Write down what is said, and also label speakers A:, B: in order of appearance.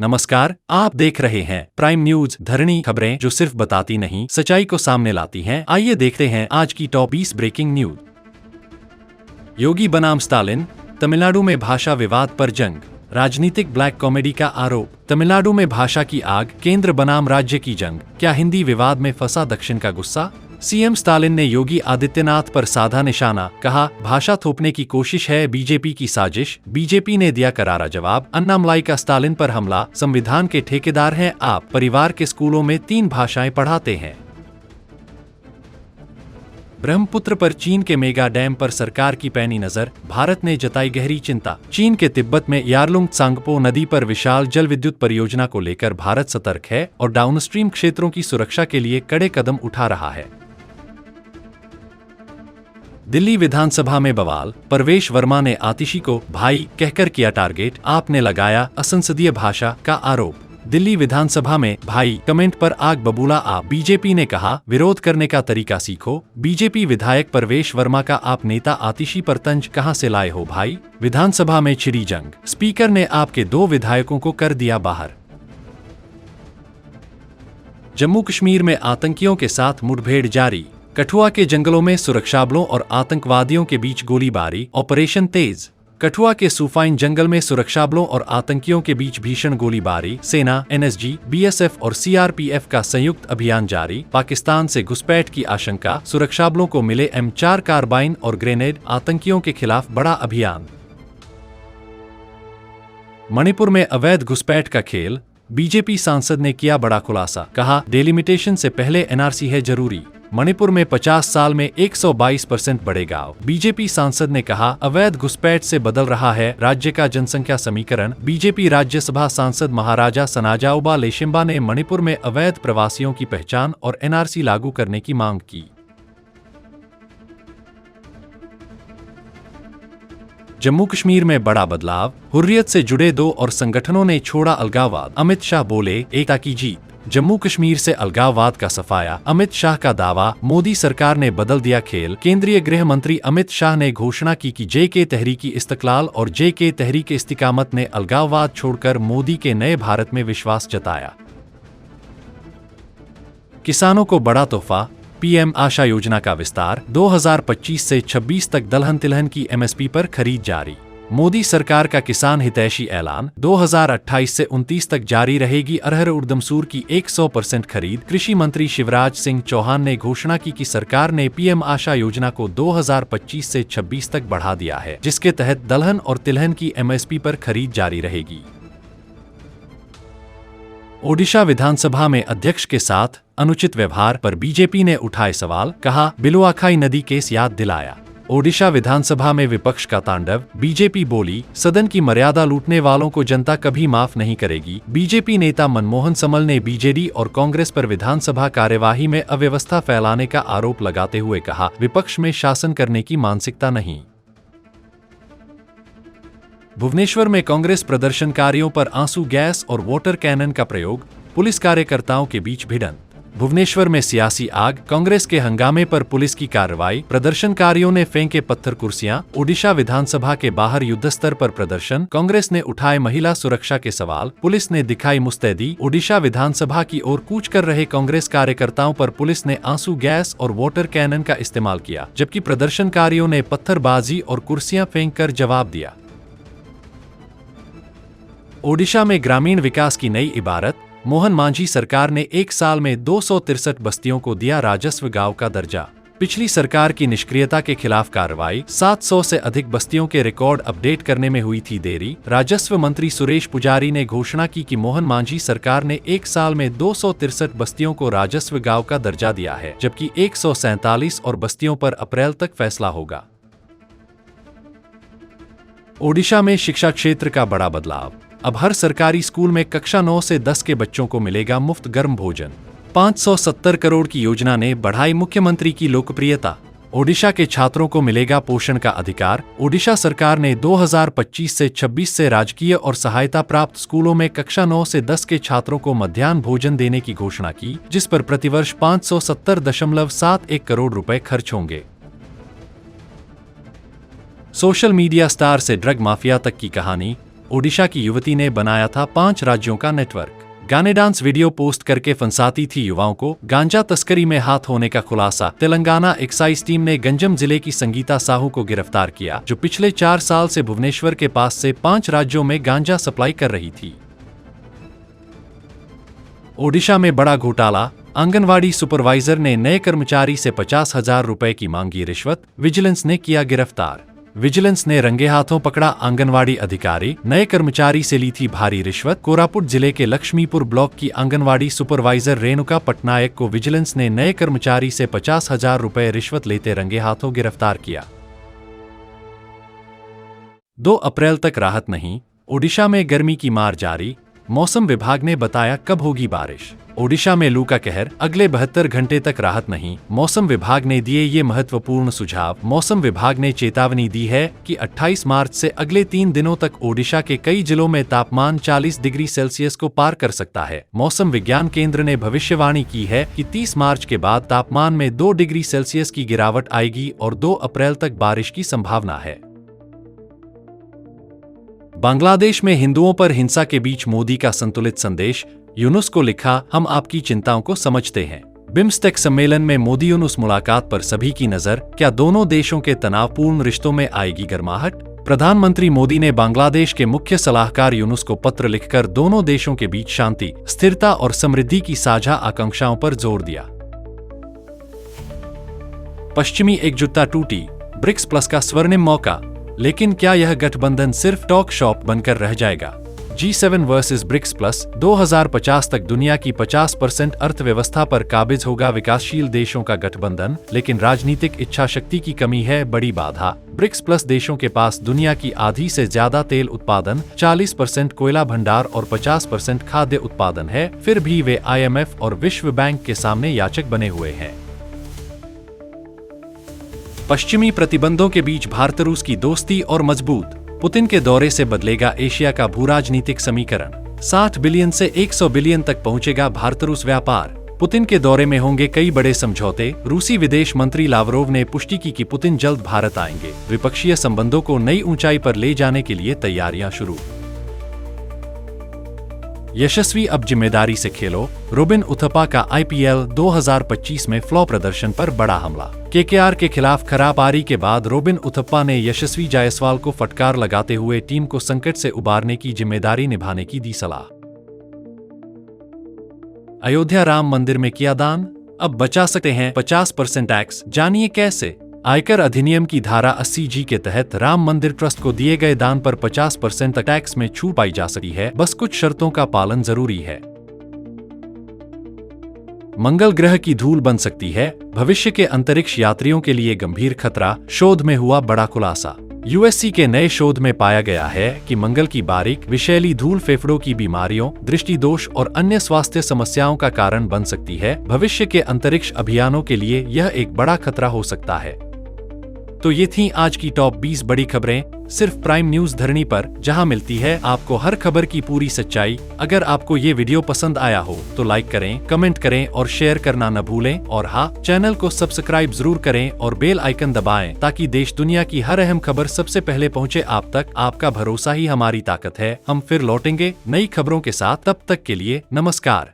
A: नमस्कार, आप देख रहे हैं प्राइम न्यूज धरणी खबरें जो सिर्फ बताती नहीं सच्चाई को सामने लाती हैं। आइए देखते हैं आज की टॉप 20 ब्रेकिंग न्यूज। योगी बनाम स्टालिन, तमिलनाडु में भाषा विवाद पर जंग, राजनीतिक ब्लैक कॉमेडी का आरोप। तमिलनाडु में भाषा की आग, केंद्र बनाम राज्य की जंग, क्या हिंदी विवाद में फंसा दक्षिण का गुस्सा? सीएम स्टालिन ने योगी आदित्यनाथ पर साधा निशाना, कहा भाषा थोपने की कोशिश है बीजेपी की साजिश। बीजेपी ने दिया करारा जवाब, अन्नामलाई का स्टालिन पर हमला, संविधान के ठेकेदार हैं आप, परिवार के स्कूलों में 3 भाषाएं पढ़ाते हैं। ब्रह्मपुत्र पर चीन के मेगा डैम पर सरकार की पैनी नजर, भारत ने जताई गहरी चिंता। चीन के तिब्बत में यारलुंग त्सांगपो नदी पर विशाल जल विद्युत परियोजना को लेकर भारत सतर्क है और डाउनस्ट्रीम क्षेत्रों की सुरक्षा के लिए कड़े कदम उठा रहा है। दिल्ली विधानसभा में बवाल, परवेश वर्मा ने आतिशी को भाई कहकर किया टारगेट, आपने लगाया असंसदीय भाषा का आरोप। दिल्ली विधानसभा में भाई कमेंट पर आग बबूला आप, बीजेपी ने कहा विरोध करने का तरीका सीखो। बीजेपी विधायक परवेश वर्मा का आप नेता आतिशी पर तंज कहां से लाए हो भाई? विधानसभा में छिड़ी जंग, स्पीकर ने आपके 2 विधायकों को कर दिया बाहर। जम्मू कश्मीर में आतंकियों के साथ मुठभेड़ जारी, कठुआ के जंगलों में सुरक्षाबलों और आतंकवादियों के बीच गोलीबारी, ऑपरेशन तेज। कठुआ के सूफाइन जंगल में सुरक्षाबलों और आतंकियों के बीच भीषण गोलीबारी, सेना, एनएसजी, बीएसएफ और सीआरपीएफ का संयुक्त अभियान जारी। पाकिस्तान से घुसपैठ की आशंका, सुरक्षाबलों को मिले M4 कार्बाइन और ग्रेनेड, आतंकियों के खिलाफ बड़ा अभियान। मणिपुर में अवैध घुसपैठ का खेल, बीजेपी सांसद ने किया बड़ा खुलासा, कहा डेलिमिटेशन से पहले एनआरसी है जरूरी। मणिपुर में 50 साल में 122% बड़े गांव, बीजेपी सांसद ने कहा अवैध घुसपैठ से बदल रहा है राज्य का जनसंख्या समीकरण। बीजेपी राज्यसभा सांसद महाराजा सनाजाओबा लेशिम्बा ने मणिपुर में अवैध प्रवासियों की पहचान और एनआरसी लागू करने की मांग की। जम्मू कश्मीर में बड़ा बदलाव, हुर्रियत से जुड़े 2 और संगठनों ने छोड़ा अलगाववाद, अमित शाह बोले एकता की जीत। जम्मू कश्मीर से अलगाववाद का सफाया, अमित शाह का दावा, मोदी सरकार ने बदल दिया खेल। केंद्रीय गृह मंत्री अमित शाह ने घोषणा की कि JK तहरीकी इस्तकलाल और JK तहरीक इस्तिकामत ने अलगाववाद छोड़कर मोदी के नए भारत में विश्वास जताया। किसानों को बड़ा तोहफा, PM आशा योजना का विस्तार, 2025 से 26 तक दलहन तिलहन की MSP पर खरीद जारी। मोदी सरकार का किसान हितैषी ऐलान, 2028 से 29 तक जारी रहेगी अरहर उड़दमसूर की 100% खरीद। कृषि मंत्री शिवराज सिंह चौहान ने घोषणा की कि सरकार ने PM आशा योजना को 2025 से 26 तक बढ़ा दिया है, जिसके तहत दलहन और तिलहन की MSP पर खरीद जारी रहेगी। ओडिशा विधानसभा में अध्यक्ष के साथ अनुचित व्यवहार पर बीजेपी ने उठाए सवाल, कहा बिलुआखाई नदी केस याद दिलाया। ओडिशा विधानसभा में विपक्ष का तांडव, बीजेपी बोली सदन की मर्यादा लूटने वालों को जनता कभी माफ नहीं करेगी। बीजेपी नेता मनमोहन समल ने बीजेडी और कांग्रेस पर विधानसभा कार्यवाही में अव्यवस्था फैलाने का आरोप लगाते हुए कहा विपक्ष में शासन करने की मानसिकता नहीं। भुवनेश्वर में कांग्रेस प्रदर्शनकारियों पर आंसू गैस और वाटर कैनन का प्रयोग, पुलिस कार्यकर्ताओं के बीच भिड़ंत। भुवनेश्वर में सियासी आग, कांग्रेस के हंगामे पर पुलिस की कार्रवाई, प्रदर्शनकारियों ने फेंके पत्थर कुर्सियां। ओडिशा विधानसभा के बाहर युद्धस्तर पर प्रदर्शन, कांग्रेस ने उठाए महिला सुरक्षा के सवाल, पुलिस ने दिखाई मुस्तैदी। ओडिशा विधानसभा की ओर कूच कर रहे कांग्रेस कार्यकर्ताओं पर पुलिस ने आंसू गैस और वाटर कैनन का इस्तेमाल किया, जबकि प्रदर्शनकारियों ने पत्थरबाजी और कुर्सियां फेंक कर जवाब दिया। ओडिशा में ग्रामीण विकास की नई इबारत, मोहन मांझी सरकार ने 1 साल में 263 बस्तियों को दिया राजस्व गांव का दर्जा। पिछली सरकार की निष्क्रियता के खिलाफ कार्रवाई, 700 से अधिक बस्तियों के रिकॉर्ड अपडेट करने में हुई थी देरी। राजस्व मंत्री सुरेश पुजारी ने घोषणा की कि मोहन मांझी सरकार ने 1 साल में 263 बस्तियों को राजस्व गांव का दर्जा दिया है, जबकि 147 और बस्तियों पर अप्रैल तक फैसला होगा। ओडिशा में शिक्षा क्षेत्र का बड़ा बदलाव, अब हर सरकारी स्कूल में कक्षा 9 से 10 के बच्चों को मिलेगा मुफ्त गर्म भोजन। 570 करोड़ की योजना ने बढ़ाई मुख्यमंत्री की लोकप्रियता। ओडिशा के छात्रों को मिलेगा पोषण का अधिकार। ओडिशा सरकार ने 2025 से 26 से राजकीय और सहायता प्राप्त स्कूलों में कक्षा 9 से 10 के छात्रों को मध्याह्न भोजन देने की घोषणा की, जिस पर प्रतिवर्ष 570.71 करोड़ रुपए खर्च होंगे। सोशल मीडिया स्टार से ड्रग माफिया तक की कहानी, ओडिशा की युवती ने बनाया था 5 राज्यों का नेटवर्क। गाने डांस वीडियो पोस्ट करके फंसाती थी युवाओं को। गांजा तस्करी में हाथ होने का खुलासा। तेलंगाना एक्साइज टीम ने गंजम जिले की संगीता साहू को गिरफ्तार किया, जो पिछले 4 साल से भुवनेश्वर के पास से 5 राज्यों में गांजा सप्लाई कर रही थी। ओडिशा में बड़ा घोटाला। आंगनवाड़ी सुपरवाइजर ने नए कर्मचारी से 50,000 रुपए की मांगी रिश्वत। विजिलेंस ने किया गिरफ्तार। विजिलेंस ने रंगे हाथों पकड़ा आंगनवाड़ी अधिकारी। नए कर्मचारी से ली थी भारी रिश्वत। कोरापुट जिले के लक्ष्मीपुर ब्लॉक की आंगनवाड़ी सुपरवाइजर रेणुका पटनायक को विजिलेंस ने नए कर्मचारी से 50,000 रुपए रिश्वत लेते रंगे हाथों गिरफ्तार किया। 2 अप्रैल तक राहत नहीं। ओडिशा में गर्मी की मार जारी। मौसम विभाग ने बताया कब होगी बारिश। ओडिशा में लू का कहर, अगले 72 घंटे तक राहत नहीं। मौसम विभाग ने दिए ये महत्वपूर्ण सुझाव। मौसम विभाग ने चेतावनी दी है कि 28 मार्च से अगले 3 दिनों तक ओडिशा के कई जिलों में तापमान 40 डिग्री सेल्सियस को पार कर सकता है। मौसम विज्ञान केंद्र ने भविष्यवाणी की है कि 30 मार्च के बाद तापमान में 2 डिग्री सेल्सियस की गिरावट आएगी और 2 अप्रैल तक बारिश की संभावना है। बांग्लादेश में हिंदुओं पर हिंसा के बीच मोदी का संतुलित संदेश। यूनुस को लिखा, हम आपकी चिंताओं को समझते हैं। बिम्स्टेक सम्मेलन में मोदी यूनुस मुलाकात पर सभी की नजर। क्या दोनों देशों के तनावपूर्ण रिश्तों में आएगी गर्माहट? प्रधानमंत्री मोदी ने बांग्लादेश के मुख्य सलाहकार यूनुस को पत्र लिखकर दोनों देशों के बीच शांति, स्थिरता और समृद्धि की साझा आकांक्षाओं पर जोर दिया। पश्चिमी एकजुटता टूटी, ब्रिक्स प्लस का स्वर्णिम मौका। लेकिन क्या यह गठबंधन सिर्फ टॉक शॉप बनकर रह जाएगा? G7 versus BRICS plus. 2050 तक दुनिया की 50% अर्थव्यवस्था पर काबिज होगा विकासशील देशों का गठबंधन, लेकिन राजनीतिक इच्छा शक्ति की कमी है बड़ी बाधा। ब्रिक्स प्लस देशों के पास दुनिया की आधी से ज्यादा तेल उत्पादन, 40% कोयला भंडार और 50% खाद्य उत्पादन है। फिर भी वे IMF और विश्व बैंक के सामने याचक बने हुए हैं। पश्चिमी प्रतिबंधों के बीच भारत रूस की दोस्ती और मजबूत। पुतिन के दौरे से बदलेगा एशिया का भूराजनीतिक समीकरण। 60 बिलियन से 100 बिलियन तक पहुंचेगा भारत रूस व्यापार। पुतिन के दौरे में होंगे कई बड़े समझौते। रूसी विदेश मंत्री लावरोव ने पुष्टि की कि पुतिन जल्द भारत आएंगे। द्विपक्षीय संबंधों को नई ऊंचाई पर ले जाने के लिए तैयारियां शुरू। यशस्वी अब जिम्मेदारी से खेलो। रोबिन उथप्पा का IPL 2025 में फ्लॉप प्रदर्शन पर बड़ा हमला। KKR के खिलाफ खराब पारी के बाद रोबिन उथप्पा ने यशस्वी जायसवाल को फटकार लगाते हुए टीम को संकट से उबारने की जिम्मेदारी निभाने की दी सलाह। अयोध्या राम मंदिर में किया दान, अब बचा सकते हैं 50% टैक्स। जानिए कैसे। आयकर अधिनियम की धारा 80G के तहत राम मंदिर ट्रस्ट को दिए गए दान पर 50% तक टैक्स में छूट पाई जा सकती है, बस कुछ शर्तों का पालन जरूरी है। मंगल ग्रह की धूल बन सकती है, भविष्य के अंतरिक्ष यात्रियों के लिए गंभीर खतरा। शोध में हुआ बड़ा खुलासा। USC के नए शोध में पाया गया है कि मंगल की बारीक विषैली धूल फेफड़ों की बीमारियों, दृष्टि दोष और अन्य स्वास्थ्य समस्याओं का कारण बन सकती है। भविष्य के अंतरिक्ष अभियानों के लिए यह एक बड़ा खतरा हो सकता है। तो ये थी आज की टॉप 20 बड़ी खबरें, सिर्फ प्राइम न्यूज धरणी पर, जहां मिलती है आपको हर खबर की पूरी सच्चाई। अगर आपको ये वीडियो पसंद आया हो तो लाइक करें, कमेंट करें और शेयर करना न भूलें। और हाँ, चैनल को सब्सक्राइब जरूर करें और बेल आइकन दबाएं ताकि देश दुनिया की हर अहम खबर सबसे पहले पहुंचे आप तक। आपका भरोसा ही हमारी ताकत है। हम फिर लौटेंगे नई खबरों के साथ, तब तक के लिए नमस्कार।